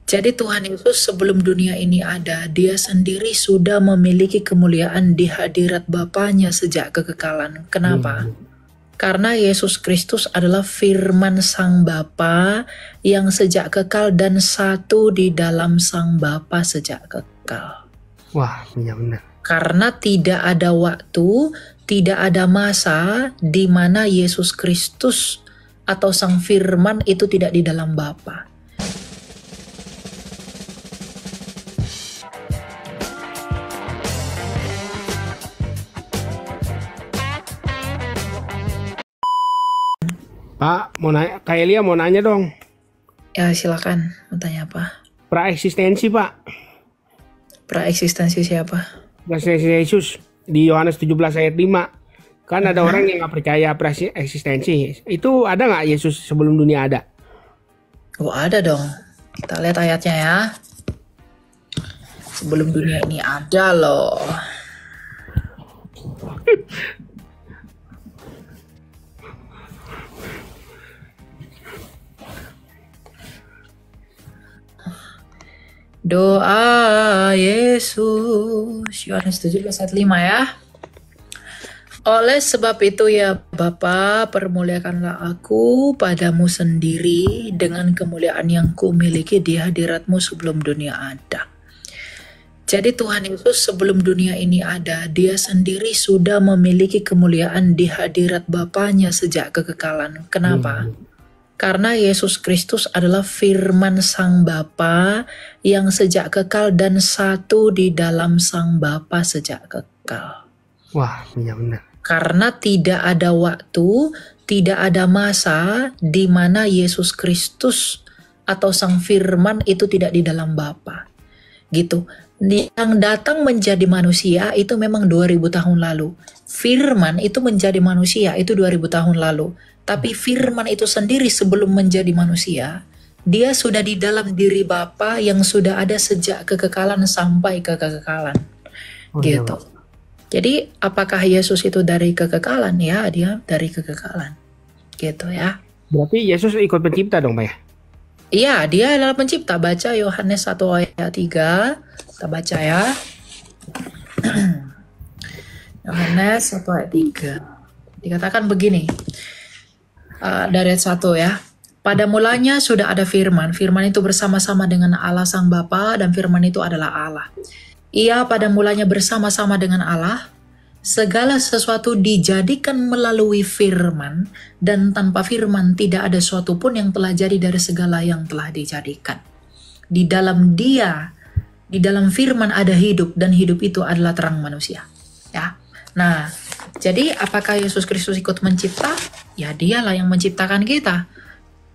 Jadi Tuhan Yesus sebelum dunia ini ada, dia sendiri sudah memiliki kemuliaan di hadirat Bapanya sejak kekekalan. Kenapa? Karena Yesus Kristus adalah firman Sang Bapa yang sejak kekal dan satu di dalam Sang Bapa sejak kekal. Wah, benar-benar. Karena tidak ada waktu, tidak ada masa di mana Yesus Kristus atau Sang Firman itu tidak di dalam Bapa. Pak, Kak Elia mau nanya dong. Ya silakan, mau tanya apa? Praeksistensi, Pak. Praeksistensi siapa? Praeksistensi Yesus di Yohanes 17 ayat 5. Kan ada orang yang nggak percaya praeksistensi. Itu ada nggak Yesus sebelum dunia ada? Oh ada dong. Kita lihat ayatnya ya. Sebelum dunia ini ada loh. Doa Yesus, Yohanes 17 ayat 5 ya. Oleh sebab itu ya Bapa, permuliakanlah aku padamu sendiri dengan kemuliaan yang kumiliki di hadiratmu sebelum dunia ada. Jadi Tuhan Yesus sebelum dunia ini ada, dia sendiri sudah memiliki kemuliaan di hadirat Bapanya sejak kekekalan. Kenapa? Karena Yesus Kristus adalah firman Sang Bapa yang sejak kekal dan satu di dalam Sang Bapa sejak kekal. Wah, benar-benar. Karena tidak ada waktu, tidak ada masa di mana Yesus Kristus atau Sang Firman itu tidak di dalam Bapa. Gitu. Yang datang menjadi manusia itu memang 2000 tahun lalu. Firman itu menjadi manusia itu 2000 tahun lalu. Tapi firman itu sendiri sebelum menjadi manusia, dia sudah di dalam diri Bapa yang sudah ada sejak kekekalan sampai kekekalan. Gitu. Jadi apakah Yesus itu dari kekekalan? Ya, dia dari kekekalan. Gitu ya. Berarti Yesus ikut pencipta dong, Pak ya? Iya, dia adalah pencipta. Baca Yohanes 1 ayat 3. Kita baca ya. Yohanes 1 ayat 3. Dikatakan begini. Dari ayat 1 ya. Pada mulanya sudah ada firman. Firman itu bersama-sama dengan Allah Sang Bapa dan firman itu adalah Allah. Ia pada mulanya bersama-sama dengan Allah. Segala sesuatu dijadikan melalui firman dan tanpa firman tidak ada sesuatu pun yang telah jadi dari segala yang telah dijadikan. Di dalam dia, di dalam firman ada hidup dan hidup itu adalah terang manusia. Ya. Nah, jadi apakah Yesus Kristus ikut mencipta? Ya dialah yang menciptakan kita.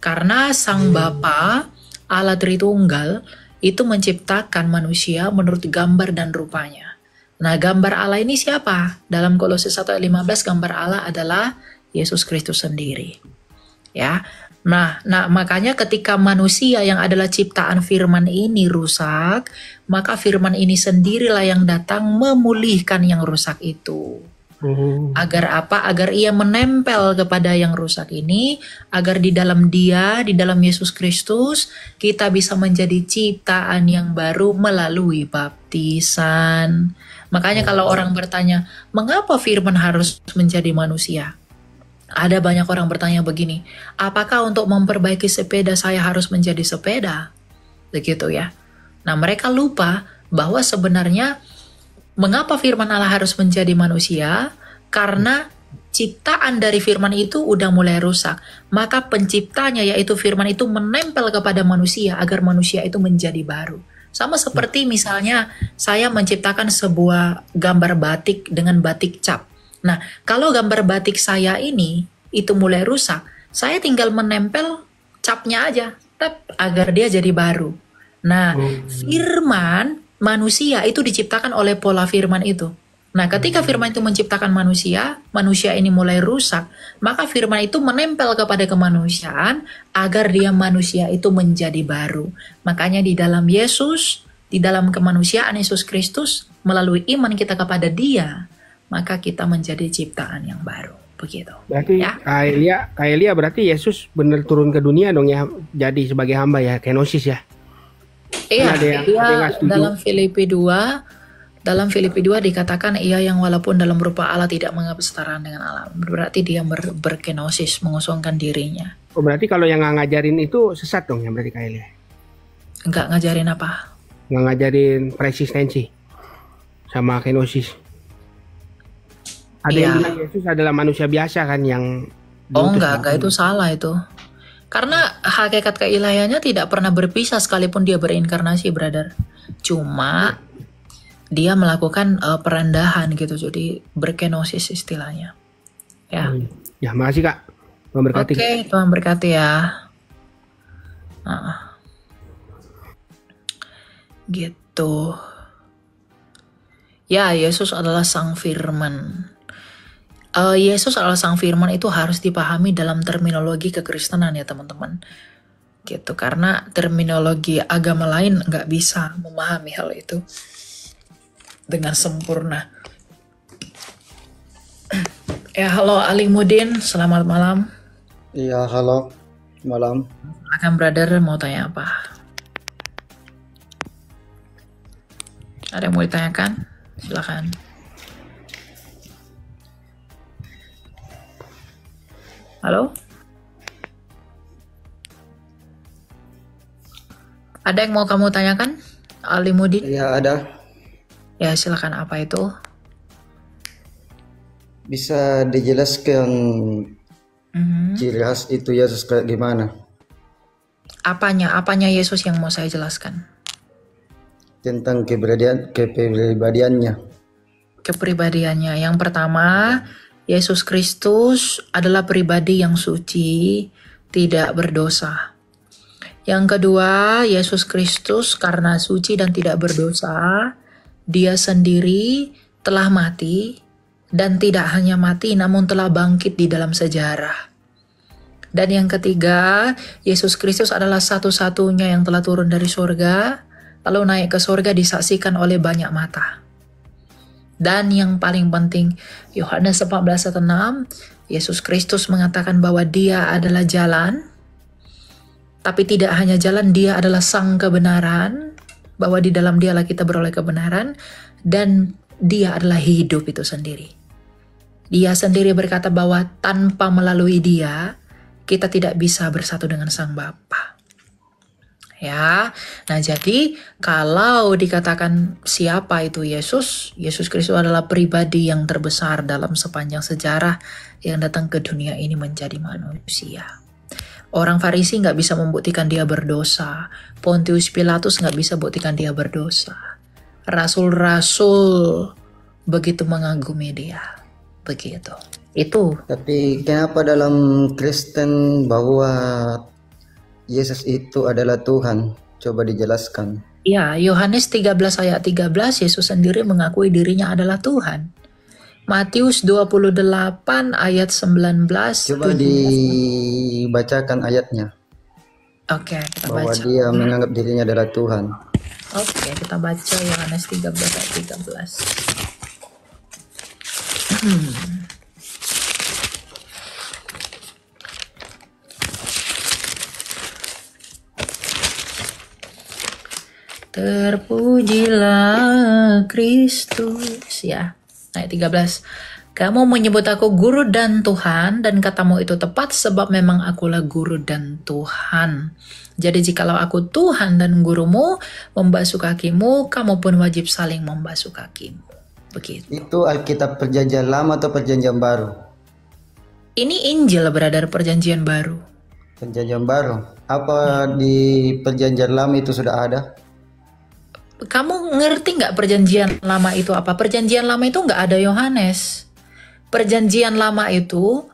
Karena Sang Bapa, Allah Tritunggal, itu menciptakan manusia menurut gambar dan rupanya. Nah gambar Allah ini siapa? Dalam Kolose 1 ayat 15 gambar Allah adalah Yesus Kristus sendiri. Ya. Nah makanya ketika manusia yang adalah ciptaan firman ini rusak, maka firman ini sendirilah yang datang memulihkan yang rusak itu. Agar apa? Agar ia menempel kepada yang rusak ini, agar di dalam dia, di dalam Yesus Kristus, kita bisa menjadi ciptaan yang baru melalui baptisan. Makanya kalau orang bertanya, mengapa firman harus menjadi manusia? Ada banyak orang bertanya begini, apakah untuk memperbaiki sepeda saya harus menjadi sepeda? Begitu ya. Nah mereka lupa bahwa sebenarnya mengapa firman Allah harus menjadi manusia? Karena ciptaan dari firman itu udah mulai rusak. Maka penciptanya yaitu firman itu menempel kepada manusia agar manusia itu menjadi baru. Sama seperti misalnya saya menciptakan sebuah gambar batik dengan batik cap. Nah, kalau gambar batik saya ini itu mulai rusak, saya tinggal menempel capnya aja, agar dia jadi baru. Nah, firman manusia itu diciptakan oleh pola firman itu. Nah, ketika firman itu menciptakan manusia, manusia ini mulai rusak, maka firman itu menempel kepada kemanusiaan agar dia manusia itu menjadi baru. Makanya di dalam Yesus, di dalam kemanusiaan Yesus Kristus, melalui iman kita kepada Dia, maka kita menjadi ciptaan yang baru. Begitu. Berarti ya? Kak Elia berarti Yesus benar turun ke dunia dong ya, jadi sebagai hamba ya, kenosis ya. Iya, Kan ada ia yang nggak setuju. dalam Filipi 2 dikatakan ia yang walaupun dalam rupa Allah tidak menganggap kesetaraan dengan Allah. Berarti dia berkenosis, mengosongkan dirinya. Oh, berarti kalau yang nggak ngajarin itu sesat dong ya berarti kayaknya. Enggak ngajarin apa? Nggak ngajarin persistensi sama kenosis. Ada yang Iya. bilang Yesus adalah manusia biasa kan yang Oh diutus enggak, itu salah itu. Karena hakikat keilahiannya tidak pernah berpisah sekalipun dia berinkarnasi, brother. Cuma dia melakukan perendahan gitu, jadi berkenosis istilahnya. Ya. Ya, makasih Kak. Memberkati. Oke, Tuhan berkati ya. Nah, gitu. Ya, Yesus adalah Sang Firman. Yesus adalah Sang Firman itu harus dipahami dalam terminologi kekristenan ya teman-teman. Gitu, karena terminologi agama lain nggak bisa memahami hal itu dengan sempurna. Ya, halo Ali Mudin, selamat malam. Iya, halo, malam. Akan brother mau tanya apa? Ada yang mau ditanyakan? Silakan. Halo? Ada yang mau kamu tanyakan? Ali Mudin? Iya, ada. Ya, silakan. Apa itu? Bisa dijelaskan Mhm. ciri khas itu Yesus kayak gimana? Apanya Yesus yang mau saya jelaskan? Tentang kepribadiannya. Kepribadiannya. Yang pertama, Yesus Kristus adalah pribadi yang suci, tidak berdosa. Yang kedua, Yesus Kristus karena suci dan tidak berdosa, dia sendiri telah mati, dan tidak hanya mati namun telah bangkit di dalam sejarah. Dan yang ketiga, Yesus Kristus adalah satu-satunya yang telah turun dari surga, lalu naik ke surga disaksikan oleh banyak mata. Dan yang paling penting, Yohanes 14:6, Yesus Kristus mengatakan bahwa dia adalah jalan, tapi tidak hanya jalan, dia adalah sang kebenaran, bahwa di dalam dialah kita beroleh kebenaran, dan dia adalah hidup itu sendiri. Dia sendiri berkata bahwa tanpa melalui dia, kita tidak bisa bersatu dengan Sang Bapa. Ya, nah jadi kalau dikatakan siapa itu Yesus, Yesus Kristus adalah pribadi yang terbesar dalam sepanjang sejarah yang datang ke dunia ini menjadi manusia. Orang Farisi nggak bisa membuktikan dia berdosa, Pontius Pilatus nggak bisa buktikan dia berdosa, rasul-rasul begitu mengagumi dia, begitu. Itu Tapi kenapa dalam Kristen bahwa Yesus itu adalah Tuhan? Coba dijelaskan. ya, Yohanes 13 ayat 13, Yesus sendiri mengakui dirinya adalah Tuhan. Matius 28 ayat 19. Coba dibacakan ayatnya Oke, kita bahwa baca. dia menganggap dirinya adalah Tuhan. Oke, kita baca Yohanes 13 ayat 13. Terpujilah Kristus, ya. Ayat 13. Kamu menyebut aku guru dan Tuhan, dan katamu itu tepat sebab memang akulah guru dan Tuhan. Jadi jikalau aku Tuhan dan gurumu, membasuh kakimu, kamu pun wajib saling membasuh kakimu. Begitu. Itu Alkitab Perjanjian Lama atau Perjanjian Baru? Ini Injil brother, perjanjian baru. Perjanjian Baru. Apa di Perjanjian Lama itu sudah ada? Kamu ngerti nggak perjanjian lama itu apa? Perjanjian lama itu nggak ada Yohanes. Perjanjian lama itu,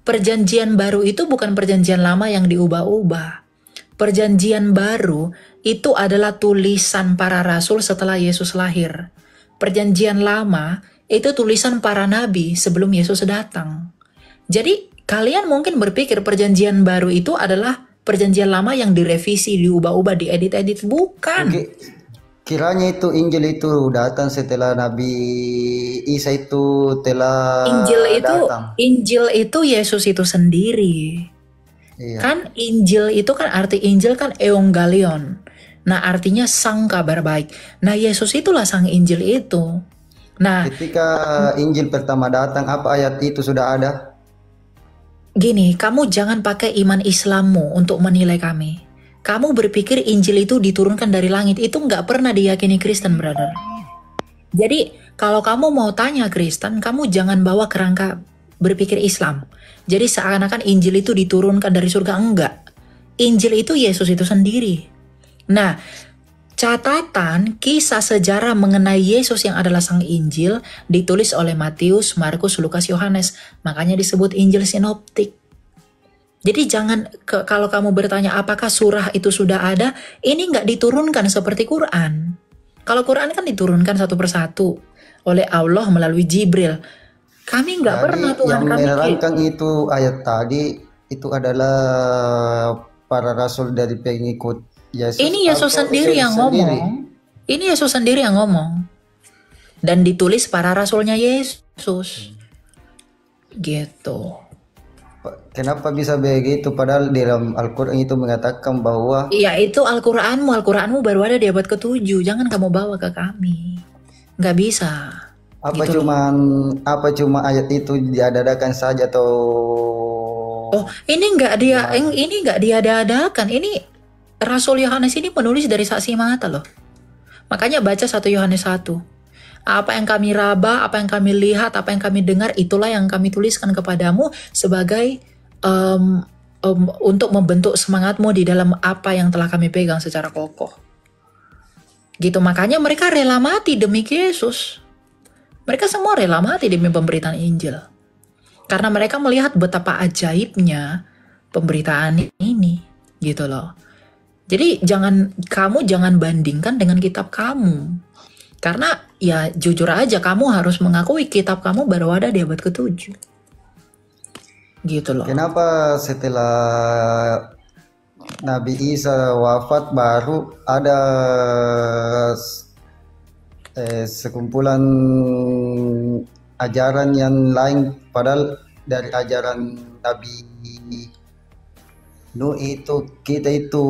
perjanjian baru itu bukan perjanjian lama yang diubah-ubah. Perjanjian baru itu adalah tulisan para rasul setelah Yesus lahir. Perjanjian lama itu tulisan para nabi sebelum Yesus datang. Jadi kalian mungkin berpikir perjanjian baru itu adalah perjanjian lama yang direvisi, diubah-ubah, diedit-edit. Bukan. Oke. Kiranya itu Injil itu datang setelah Nabi Isa itu telah datang. Injil itu Yesus itu sendiri. Iya. Kan Injil itu kan arti Injil kan Evangelion. Nah, artinya sang kabar baik. Nah, Yesus itulah sang Injil itu. Nah, Ketika Injil pertama datang, apa ayat itu sudah ada? gini, kamu jangan pakai iman Islammu untuk menilai kami. Kamu berpikir Injil itu diturunkan dari langit, itu nggak pernah diyakini Kristen, brother. Jadi, kalau kamu mau tanya Kristen, kamu jangan bawa kerangka berpikir Islam. Jadi seakan-akan Injil itu diturunkan dari surga, enggak. Injil itu Yesus itu sendiri. Nah, catatan kisah sejarah mengenai Yesus yang adalah sang Injil ditulis oleh Matius, Markus, Lukas, Yohanes. Makanya disebut Injil sinoptik. Jadi jangan, kalau kamu bertanya apakah surah itu sudah ada, ini nggak diturunkan seperti Quran. Kalau Quran kan diturunkan satu persatu oleh Allah melalui Jibril. Kami nggak Jadi pernah Tuhan yang kami. menerangkan itu ayat tadi itu adalah para rasul dari pengikut Yesus. Ini Yesus atau sendiri yang sendiri? ngomong. Ini Yesus sendiri yang ngomong. Dan ditulis para rasulnya Yesus. Gitu. Kenapa bisa begitu? Padahal di dalam Al-Quran itu mengatakan bahwa Iya, itu Al-Quranmu baru ada di abad ke-7. Jangan kamu bawa ke kami. Nggak bisa. apa Gitu loh. cuma ayat itu diadakan saja atau Oh, ini nggak diada-adakan. Ini Rasul Yohanes ini penulis dari saksi mata loh. Makanya baca 1 Yohanes 1. Apa yang kami raba, apa yang kami lihat, apa yang kami dengar, itulah yang kami tuliskan kepadamu sebagai untuk membentuk semangatmu di dalam apa yang telah kami pegang secara kokoh. Gitu, makanya mereka rela mati demi Yesus. Mereka semua rela mati demi pemberitaan Injil. Karena mereka melihat betapa ajaibnya pemberitaan ini, gitu loh. Jadi kamu jangan bandingkan dengan kitab kamu. Karena ya jujur aja kamu harus mengakui kitab kamu baru ada di abad ke-7. Gitu loh. kenapa setelah Nabi Isa wafat baru ada sekumpulan ajaran yang lain, padahal dari ajaran Nabi Nuh itu kita itu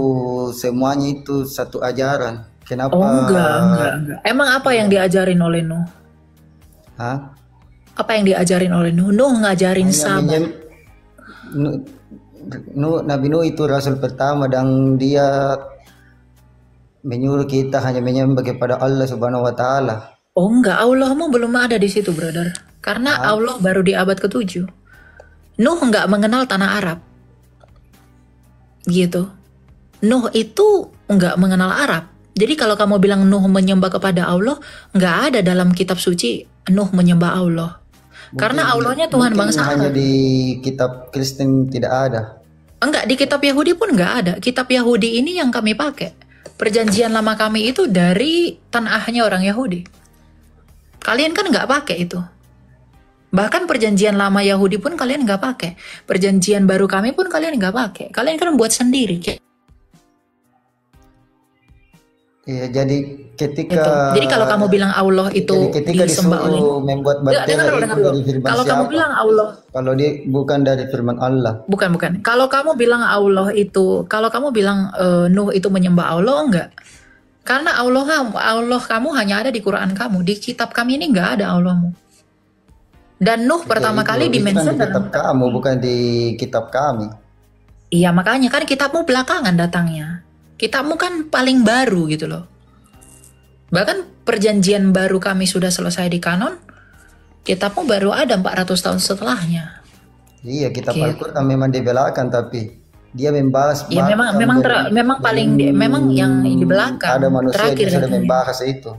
semuanya itu satu ajaran. Kenapa? Oh enggak. Emang apa yang diajarin oleh Nuh? Hah? Apa yang diajarin oleh Nuh? Nuh ngajarin Hanya sabar. Nabi Nuh itu rasul pertama dan dia menyuruh kita hanya menyembah kepada Allah Subhanahu wa taala. Oh enggak, Allahmu belum ada di situ, brother. Karena Allah baru di abad ke-7. Nuh enggak mengenal tanah Arab. Gitu. Nuh itu enggak mengenal Arab. Jadi kalau kamu bilang Nuh menyembah kepada Allah, enggak ada dalam kitab suci Nuh menyembah Allah. Karena Allahnya Tuhan Mungkin bangsa hanya Arab. di kitab Kristen tidak ada. Enggak, di kitab Yahudi pun enggak ada. Kitab Yahudi ini yang kami pakai. Perjanjian lama kami itu dari tanahnya orang Yahudi. Kalian kan nggak pakai itu. Bahkan perjanjian lama Yahudi pun kalian nggak pakai. Perjanjian baru kami pun kalian nggak pakai. Kalian kan buat sendiri. Iya, jadi ketika Gitu. Jadi kalau kamu bilang Allah itu jadi ketika disembah oleh disuruh membuat Dengar bendera dulu, itu dengar dulu. dari firman Kalau kamu siapa? bilang Allah, Kalau dia bukan dari firman Allah. bukan. Kalau kamu bilang Allah itu, kalau kamu bilang Nuh itu menyembah Allah, enggak. Karena Allah kamu hanya ada di Quran kamu. Di kitab kami ini enggak ada Allahmu. Dan Nuh pertama kali Itu kan dimention di kitab dalam kamu, bukan di kitab kami. Iya, makanya kan kitabmu belakangan datangnya. Kitabmu kan paling baru gitu loh. Bahkan perjanjian baru kami sudah selesai di kanon, kitabmu baru ada 400 tahun setelahnya. Iya, kitab Gitu. Al-Quran memang dibelakang, tapi dia membahas Ya memang paling memang yang di belakang ada manusia terakhir yang sudah datangnya. membahas itu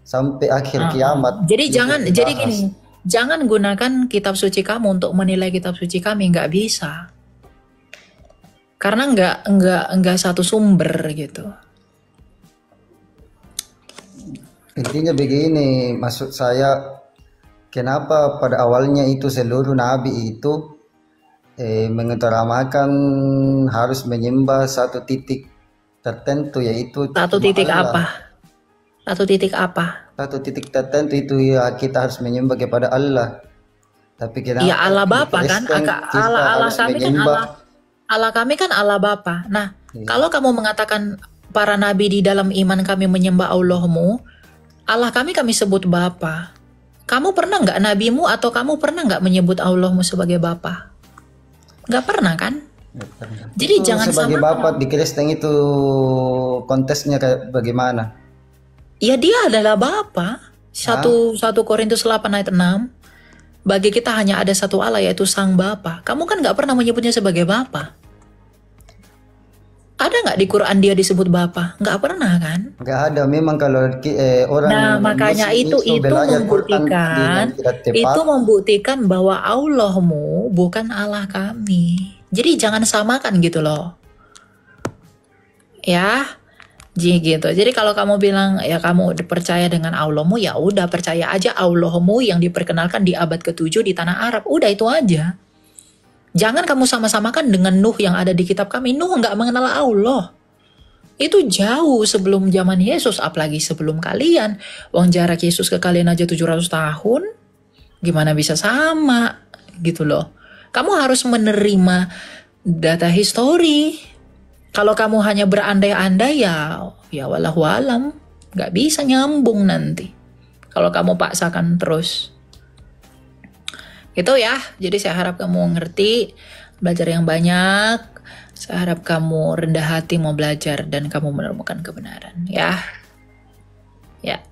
sampai akhir kiamat. Jadi dia jangan sudah jadi membahas. gini, jangan gunakan kitab suci kamu untuk menilai kitab suci kami, nggak bisa. Karena nggak satu sumber gitu. Intinya begini, maksud saya kenapa pada awalnya itu seluruh nabi itu mengutamakan harus menyembah satu titik tertentu, yaitu Satu cuma titik Allah. apa? Satu titik apa? Satu titik tertentu itu ya kita harus menyembah kepada Allah. Tapi kenapa Iya Allah di Bapa kan, Kristen kita Allah harus kami kan menyembah? Allah kami kan Allah Bapa. Nah, Iya. kalau kamu mengatakan para nabi di dalam iman kami menyembah Allahmu, Allah kami sebut Bapa. Kamu pernah nggak nabimu atau kamu pernah nggak menyebut Allahmu sebagai Bapa? Nggak pernah kan? Jadi Itu jangan sebagai sama. bapak di Kristen itu kontesnya kayak bagaimana? Ya dia adalah Bapa. 1 Korintus 8 ayat 6. Bagi kita hanya ada satu Allah, yaitu Sang Bapa. Kamu kan nggak pernah menyebutnya sebagai Bapa. Ada nggak di Quran dia disebut Bapa? Nggak pernah kan? Nggak ada. Memang kalau orang Nah, makanya Muslim itu belajar Quran dengan tidak tepat. membuktikan bahwa Allahmu bukan Allah kami. Jadi jangan samakan gitu loh. Ya, gitu. Jadi kalau kamu bilang ya kamu percaya dengan Allahmu, ya udah percaya aja Allahmu yang diperkenalkan di abad ke-7 di tanah Arab. Udah itu aja. Jangan kamu sama-samakan dengan Nuh yang ada di kitab kami. Nuh nggak mengenal Allah. Itu jauh sebelum zaman Yesus, apalagi sebelum kalian. Wong jarak Yesus ke kalian aja 700 tahun. Gimana bisa sama? Gitu loh. Kamu harus menerima data histori. Kalau kamu hanya berandai-andai ya walau alam. Nggak bisa nyambung nanti. Kalau kamu paksakan terus. Itu ya, jadi saya harap kamu ngerti, belajar yang banyak. Saya harap kamu rendah hati mau belajar dan kamu menemukan kebenaran, ya. Ya.